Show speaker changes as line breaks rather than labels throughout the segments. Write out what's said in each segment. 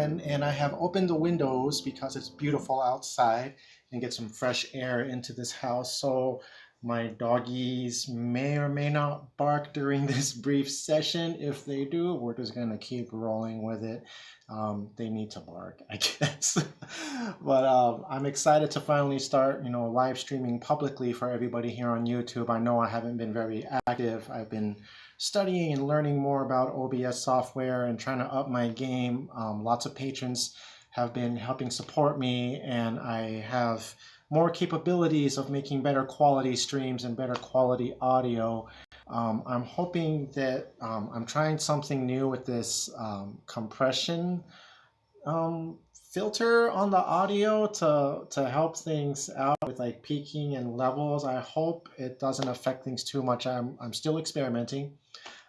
in and I have opened the windows because it's beautiful outside and get some fresh air into this house. So my doggies may or may not bark during this brief session. If they do, we're just gonna keep rolling with it. They need to bark, I guess. But I'm excited to finally start, live streaming publicly for everybody here on YouTube. I know I haven't been very active. I've been studying and learning more about OBS software and trying to up my game. Lots of patrons have been helping support me, and I have more capabilities of making better quality streams and better quality audio. I'm hoping that I'm trying something new with this compression filter on the audio to help things out with like peaking and levels. I hope it doesn't affect things too much. I'm still experimenting.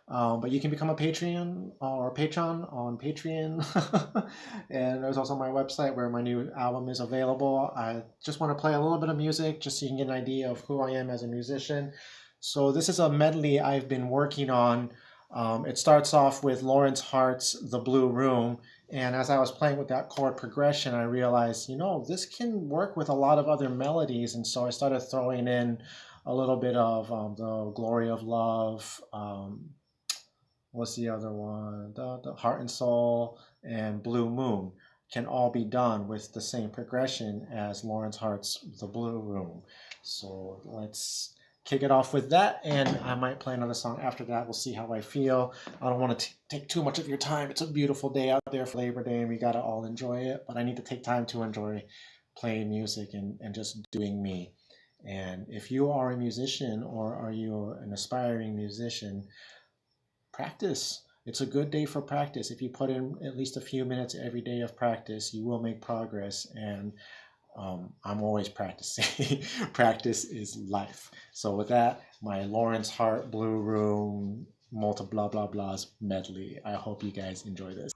But you can become a Patreon or patron on Patreon. And there's also my website where my new album is available. I just want to play a little bit of music just so you can get an idea of who I am as a musician. So this is a medley I've been working on. It starts off with Lawrence Hart's The Blue Room. And as I was playing with that chord progression, I realized, this can work with a lot of other melodies. And so I started throwing in a little bit of the Glory of Love, what's the other one? The Heart and Soul and Blue Moon can all be done with the same progression as Lawrence Hart's The Blue Room. So let's kick it off with that, and I might play another song after that. We'll see how I feel. I don't want to take too much of your time. It's a beautiful day out there for Labor Day, and we got to all enjoy it, but I need to take time to enjoy playing music and just doing me. And if you are a musician or are you an aspiring musician, practice. It's a good day for practice. If you put in at least a few minutes every day of practice, you will make progress. And I'm always practicing. Practice is life. So with that, my Lawrence Hart Blue Room multi blah blah blahs medley. I hope you guys enjoy this.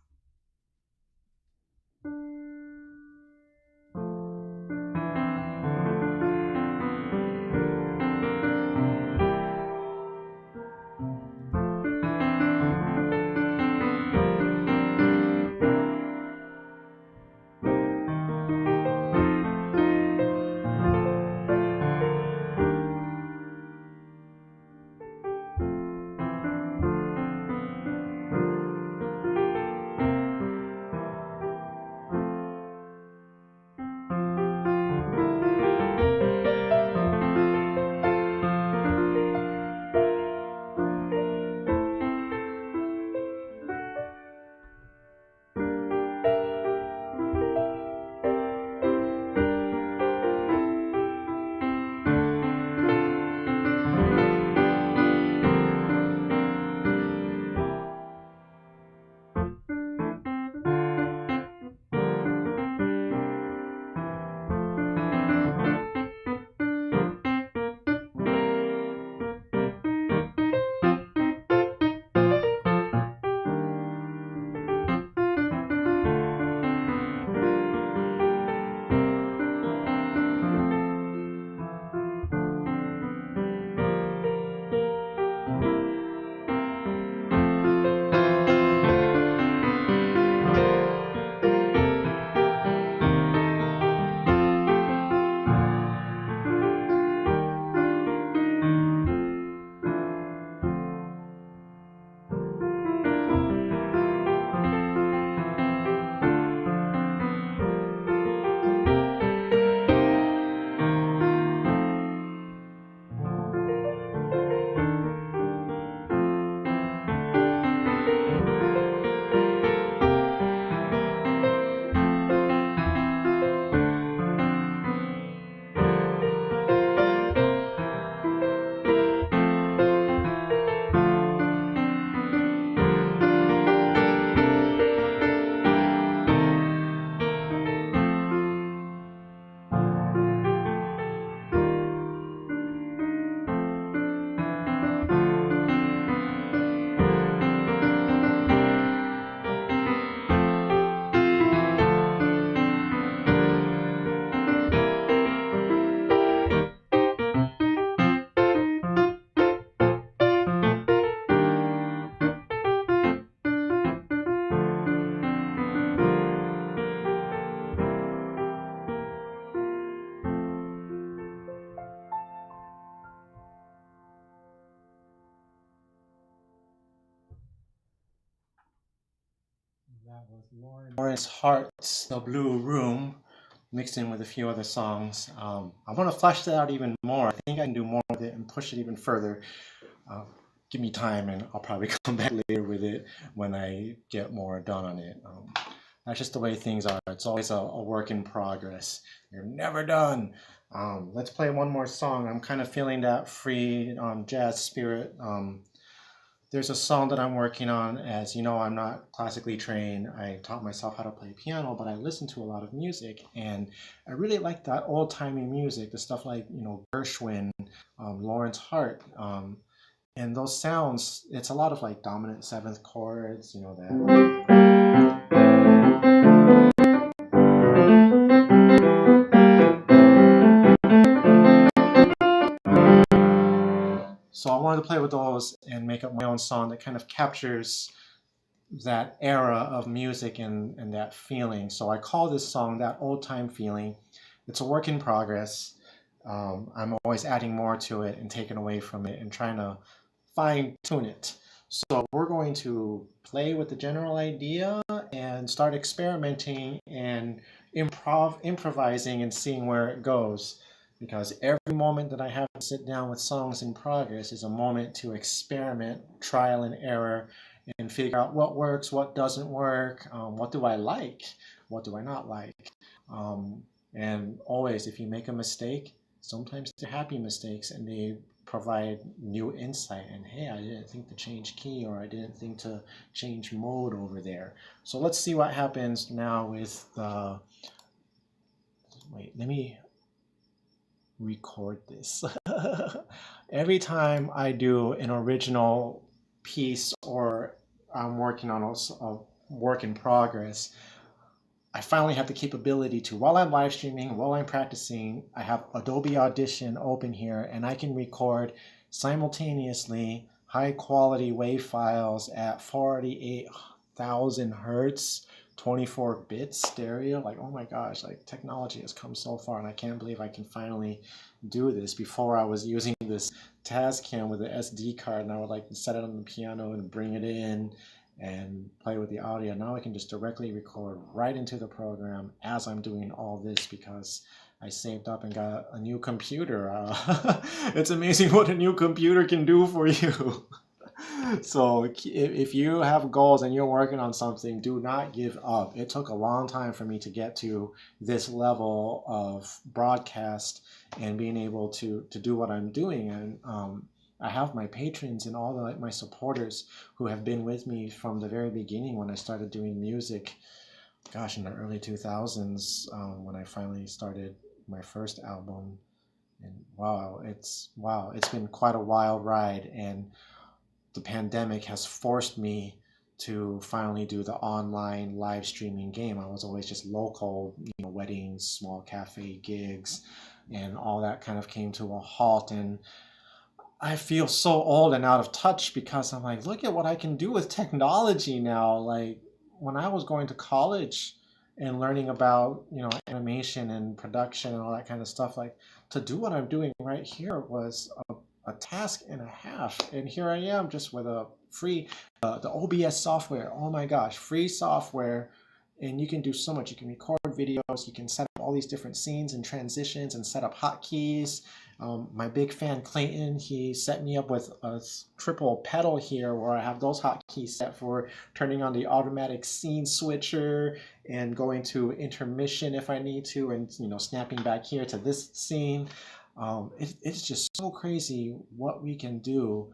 Lawrence Hart's The Blue Room, mixed in with a few other songs. I want to flesh that out even more. I think I can do more with it and push it even further. Give me time and I'll probably come back later with it when I get more done on it. That's just the way things are. It's always a work in progress. You're never done. Let's play one more song. I'm kind of feeling that free jazz spirit. There's a song that I'm working on. As you know, I'm not classically trained. I taught myself how to play piano, but I listen to a lot of music, and I really like that old-timey music, the stuff like, Gershwin, Lawrence Hart, and those sounds. It's a lot of like dominant seventh chords, that. So I wanted to play with those and make up my own song that kind of captures that era of music and that feeling. So I call this song That Old Time Feeling. It's a work in progress. I'm always adding more to it and taking away from it and trying to fine tune it. So we're going to play with the general idea and start experimenting and improvising and seeing where it goes. Because every moment that I have to sit down with songs in progress is a moment to experiment, trial and error, and figure out what works, what doesn't work, what do I like, what do I not like. And always, if you make a mistake, sometimes they're happy mistakes and they provide new insight. And hey, I didn't think to change key, or I didn't think to change mode over there. So let's see what happens now with the. Wait, let me record this. Every time I do an original piece or I'm working on a work in progress, I finally have the capability to, while I'm live streaming, while I'm practicing, I have Adobe Audition open here and I can record simultaneously high quality WAV files at 48,000 hertz, 24 bits stereo. Like, oh my gosh, like technology has come so far and I can't believe I can finally do this. Before I was using this Tascam with the SD card and I would like set it on the piano and bring it in and play with the audio. Now I can just directly record right into the program as I'm doing all this because I saved up and got a new computer. It's amazing what a new computer can do for you. So if you have goals and you're working on something, do not give up. It took a long time for me to get to this level of broadcast and being able to do what I'm doing. And I have my patrons and all my supporters who have been with me from the very beginning when I started doing music. Gosh, in the early 2000s, when I finally started my first album. And it's been quite a wild ride. And the pandemic has forced me to finally do the online live streaming game. I was always just local, weddings, small cafe gigs, and all that kind of came to a halt. And I feel so old and out of touch because I'm like, look at what I can do with technology now. Like when I was going to college and learning about, animation and production and all that kind of stuff, like to do what I'm doing right here was a task and a half. And here I am just with a free, the OBS software. Oh my gosh, free software. And you can do so much. You can record videos. You can set up all these different scenes and transitions and set up hotkeys. My big fan Clayton, he set me up with a triple pedal here where I have those hotkeys set for turning on the automatic scene switcher and going to intermission if I need to, and snapping back here to this scene. It's just so crazy what we can do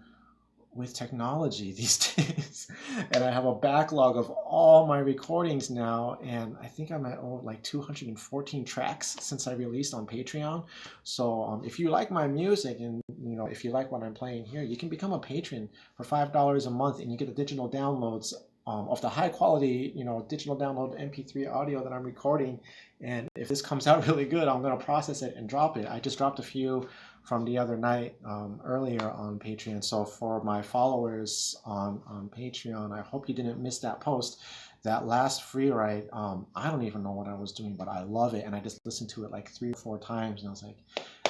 with technology these days. And I have a backlog of all my recordings now, and I think I'm at like 214 tracks since I released on Patreon. So if you like my music and if you like what I'm playing here, you can become a patron for $5 a month and you get the digital downloads of the high quality digital download MP3 audio that I'm recording. And if this comes out really good, I'm going to process it and drop it. I just dropped a few from the other night earlier on Patreon. So for my followers on Patreon, I hope you didn't miss that post. That last free write, I don't even know what I was doing, but I love it. And I just listened to it like 3 or 4 times. And I was like,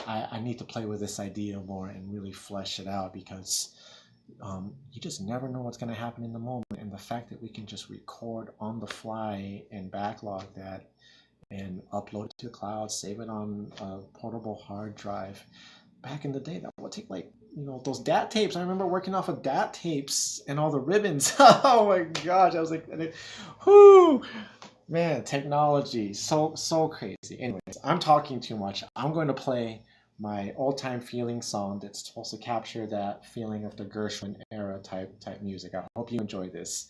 I need to play with this idea more and really flesh it out because you just never know what's going to happen in the moment. And the fact that we can just record on the fly and backlog that and upload it to the cloud, save it on a portable hard drive. Back in the day, that would take like, those DAT tapes. I remember working off of DAT tapes and all the ribbons. Oh my gosh, I was like, whoo, man, technology, so crazy. Anyways, I'm talking too much. I'm going to play my old time feeling song that's supposed to capture that feeling of the Gershwin era type music. I hope you enjoy this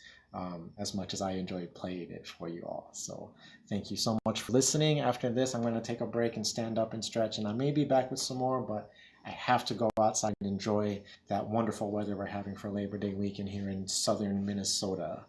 as much as I enjoyed playing it for you all. So thank you so much for listening. After this, I'm going to take a break and stand up and stretch, and I may be back with some more, but I have to go outside and enjoy that wonderful weather we're having for Labor Day weekend here in southern Minnesota.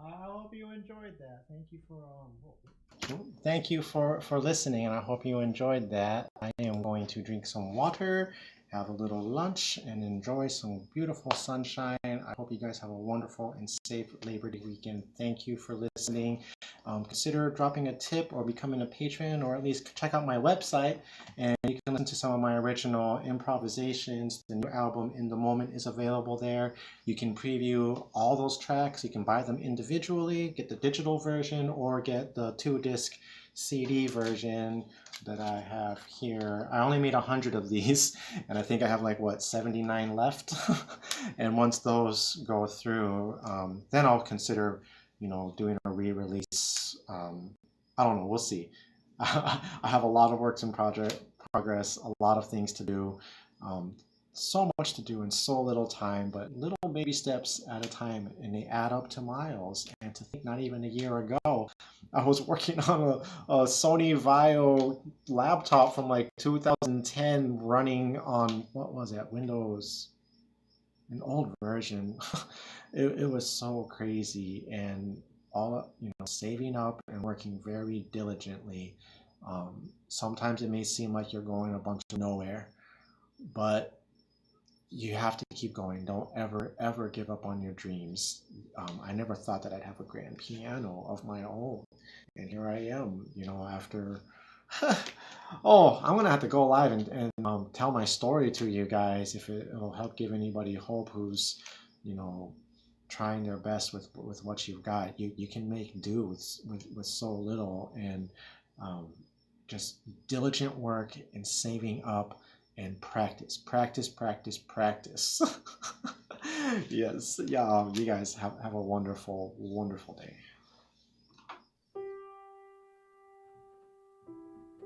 I hope you enjoyed that. Thank you for listening, and I hope you enjoyed that. I am going to drink some water have a little lunch and enjoy some beautiful sunshine. I hope you guys have a wonderful and safe Labor Day weekend. Thank you for listening. Consider dropping a tip or becoming a patron, or at least check out my website and you can listen to some of my original improvisations. The new album In the Moment is available there. You can preview all those tracks. You can buy them individually, get the digital version, or get the 2-disc CD version that I have here. I only made 100 of these, and I think I have like, what, 79 left? And once those go through, then I'll consider, doing a re-release. I don't know, we'll see. I have a lot of works in progress, a lot of things to do. So much to do in so little time, but little baby steps at a time, and they add up to miles. And to think, not even a year ago, I was working on a Sony Vaio laptop from like 2010 running on, what was it, Windows, an old version. It was so crazy, and all, saving up and working very diligently. Sometimes it may seem like you're going a bunch of nowhere, but you have to keep going. Don't ever, ever give up on your dreams. I never thought that I'd have a grand piano of my own. And here I am, after. Oh, I'm going to have to go live and tell my story to you guys if it'll help give anybody hope who's, trying their best with what you've got. You can make do with so little, and just diligent work and saving up and practice, practice, practice, practice. Yes, yeah. You guys have a wonderful, wonderful day.